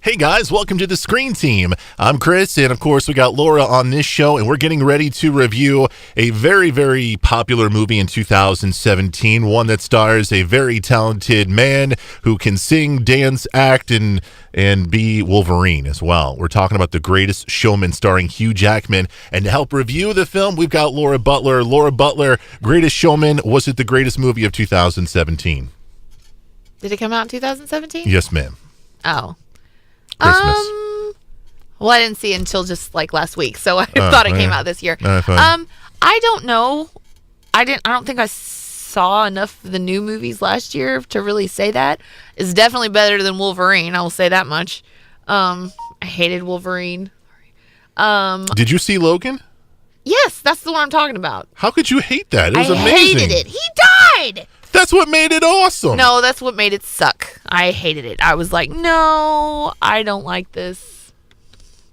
Hey guys, welcome to the Screen Team. I'm Chris, and of course we got Laura on this show, and we're getting ready to review a very, very popular movie in 2017, one that stars a very talented man who can sing, dance, act, and be Wolverine as well. We're talking about The Greatest Showman starring Hugh Jackman, and to help review the film, we've got Laura Butler. Laura Butler, Greatest Showman, was it the greatest movie of 2017? Did it come out in 2017? Yes, ma'am. Oh. Christmas. Well, I didn't see it until just like last week, so I thought it came out this year. I don't know. I don't think I saw enough of the new movies last year to really say that. It's definitely better than Wolverine, I will say that much. I hated Wolverine. Did you see Logan? Yes, that's the one I'm talking about. How could you hate that? It was amazing. I hated it. He died. That's what made it awesome. No, that's what made it suck. I hated it. I was like, no, I don't like this.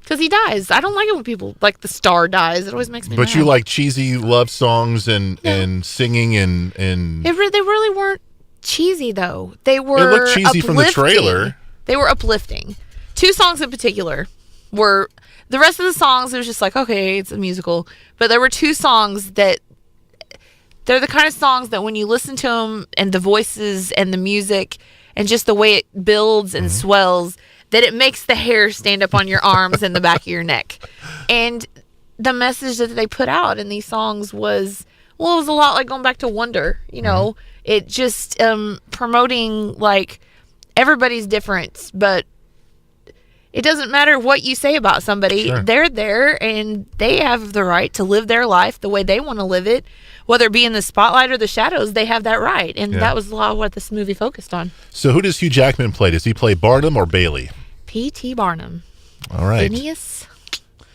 Because he dies. I don't like it when people, like the star dies. It always makes me mad. But you like cheesy love songs and singing and... They really weren't cheesy, though. They were It looked cheesy from the trailer. They were uplifting. Two songs in particular were... The rest of the songs, it was just like, okay, it's a musical. But there were two songs that... They're the kind of songs that when you listen to them and the voices and the music and just the way it builds and swells, that it makes the hair stand up on your arms and the back of your neck. And the message that they put out in these songs was, well, it was a lot like going back to Wonder, you know. It just promoting, like, everybody's different, but it doesn't matter what you say about somebody. Sure. They're there, and they have the right to live their life the way they want to live it. Whether it be in the spotlight or the shadows, they have that right. And that was a lot of what this movie focused on. So who does Hugh Jackman play? Does he play Barnum or Bailey? P.T. Barnum. All right. Phineas.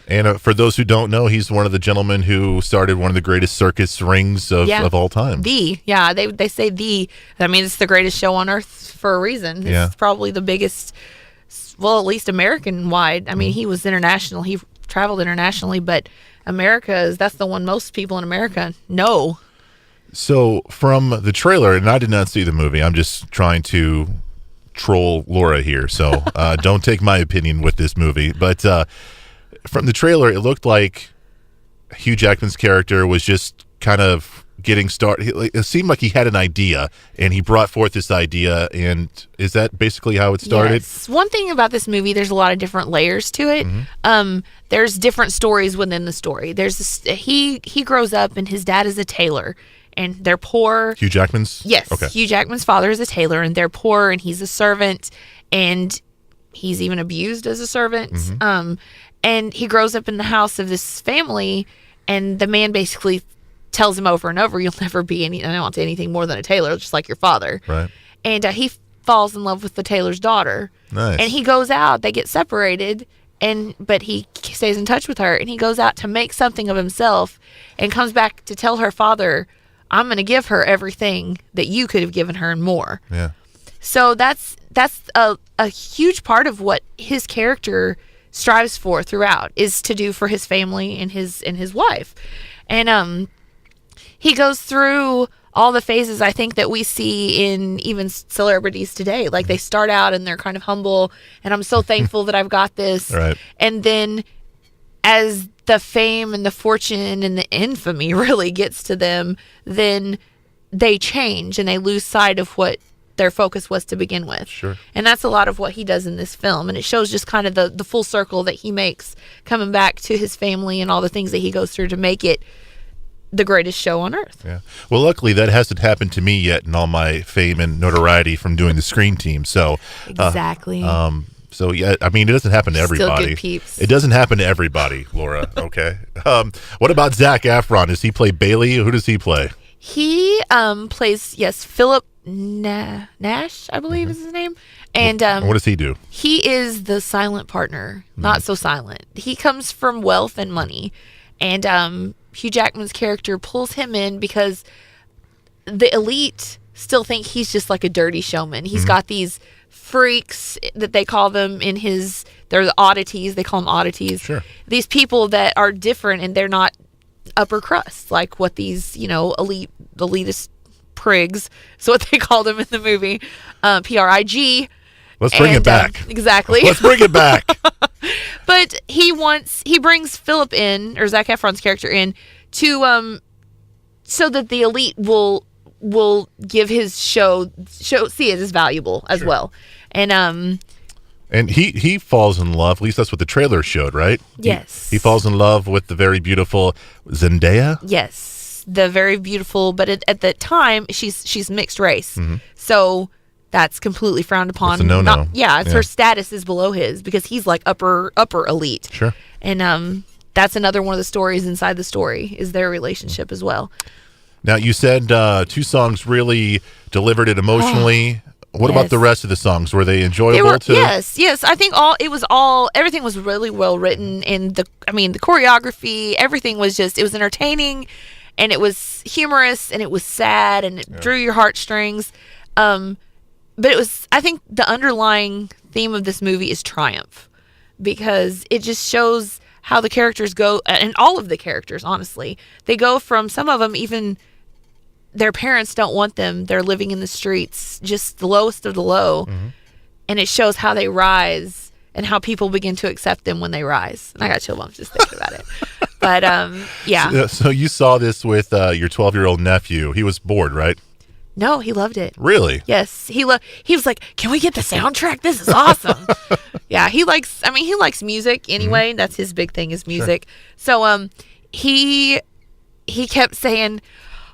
And for those who don't know, he's one of the gentlemen who started one of the greatest circus rings of all time. They say the. I mean, it's the greatest show on earth for a reason. It's probably the biggest, well, at least American-wide. I mean, he was international. He traveled internationally, but that's the one most people in America know. So from the trailer, and I did not see the movie, I'm just trying to troll Laura here, so don't take my opinion with this movie, but from the trailer, it looked like Hugh Jackman's character was just kind of getting started. It seemed like he had an idea, and he brought forth this idea, and is that basically how it started? Yes. One thing about this movie, there's a lot of different layers to it. There's different stories within the story. There's this, he grows up, and his dad is a tailor, and they're poor. Hugh Jackman's? Yes. Okay. Hugh Jackman's father is a tailor, and they're poor, and he's a servant, and he's even abused as a servant. And he grows up in the house of this family, and the man basically tells him over and over, you'll never be anything more than a tailor, just like your father. Right. And he falls in love with the tailor's daughter. Nice. And he goes out, they get separated, but he stays in touch with her, and he goes out to make something of himself and comes back to tell her father, I'm going to give her everything that you could have given her and more. Yeah. So that's a huge part of what his character strives for throughout, is to do for his family and his wife. And he goes through all the phases, I think, that we see in even celebrities today. Like, they start out and they're kind of humble, and I'm so thankful that I've got this. Right. And then as the fame and the fortune and the infamy really gets to them, then they change and they lose sight of what their focus was to begin with. Sure. And that's a lot of what he does in this film. And it shows just kind of the full circle that he makes coming back to his family and all the things that he goes through to make it the greatest show on earth. Yeah. Well, luckily that hasn't happened to me yet in all my fame and notoriety from doing the Screen Team. So exactly. So yeah, I mean, it doesn't happen to everybody. Still good peeps. It doesn't happen to everybody, Laura. Okay. What about Zac Efron? Does he play Bailey? Who does he play? He plays Philip Nash, I believe is his name. And what does he do? He is the silent partner, not so silent. He comes from wealth and money, and Hugh Jackman's character pulls him in because the elite still think he's just like a dirty showman. He's got these freaks that they call them they're the oddities. They call them oddities. Sure. These people that are different, and they're not upper crust like what these elitist prigs, is what they called them in the movie, PRIG, Let's bring it back. Exactly. Let's bring it back. But he brings Philip in, or Zac Efron's character in, to so that the elite will give his show see it as valuable as well. And he falls in love, at least that's what the trailer showed, right? Yes. He falls in love with the very beautiful Zendaya. Yes. The very beautiful, but at the time she's mixed race. So that's completely frowned upon. It's a no-no. Her status is below his because he's like upper elite. Sure. And that's another one of the stories inside the story is their relationship as well. Now, you said 2 songs really delivered it emotionally. What about the rest of the songs? Were they enjoyable too? Yes. I think everything was really well written, and the choreography, everything was it was entertaining, and it was humorous, and it was sad, and it drew your heartstrings. But I think the underlying theme of this movie is triumph, because it just shows how the characters go, and all of the characters, honestly, they go from, some of them even their parents don't want them. They're living in the streets, just the lowest of the low. And it shows how they rise and how people begin to accept them when they rise. And I got chill bumps just thinking about it. But yeah. So you saw this with your 12-year-old nephew. He was bored, right? No, he loved it. Really? Yes. He was like, "Can we get the soundtrack? This is awesome." Yeah, he likes music anyway. That's his big thing is music. Sure. So he kept saying,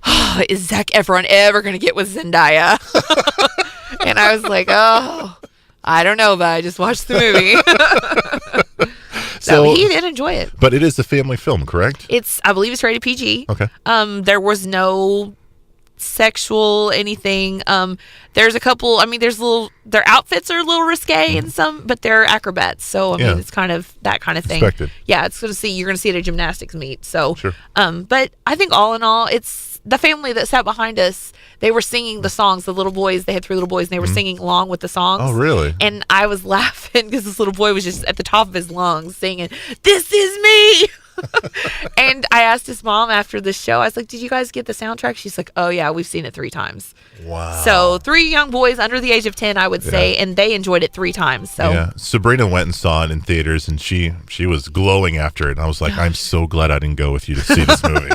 "Oh, is Zac Efron ever going to get with Zendaya?" And I was like, "Oh, I don't know, but I just watched the movie." So he did enjoy it. But it is a family film, correct? I believe it's rated PG. Okay. There was no sexual anything. There's a couple, their outfits are a little risque in some, but they're acrobats, so I mean it's kind of that kind of thing. Expected. Yeah, you're gonna see it at a gymnastics meet. So sure. But I think all in all, it's the family that sat behind us. They were singing the songs. The little boys, they had 3 little boys, and they were singing along with the songs. Oh, really? And I was laughing because this little boy was just at the top of his lungs singing, "This is me." And I asked his mom after the show, I was like, "Did you guys get the soundtrack?" She's like, "Oh yeah, we've seen it 3 times." Wow. So 3 young boys under the age of 10, I would say, and they enjoyed it 3 times. So yeah, Sabrina went and saw it in theaters, and she was glowing after it. And I was like, I'm so glad I didn't go with you to see this movie.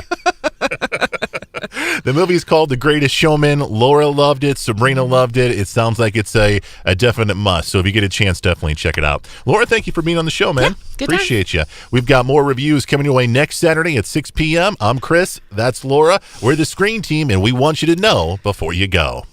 The movie's called The Greatest Showman. Laura loved it. Sabrina loved it. It sounds like it's a definite must. So if you get a chance, definitely check it out. Laura, thank you for being on the show, man. Yeah, good Appreciate you. We've got more reviews coming your way next Saturday at 6 p.m. I'm Chris. That's Laura. We're the Screen Team, and we want you to know before you go.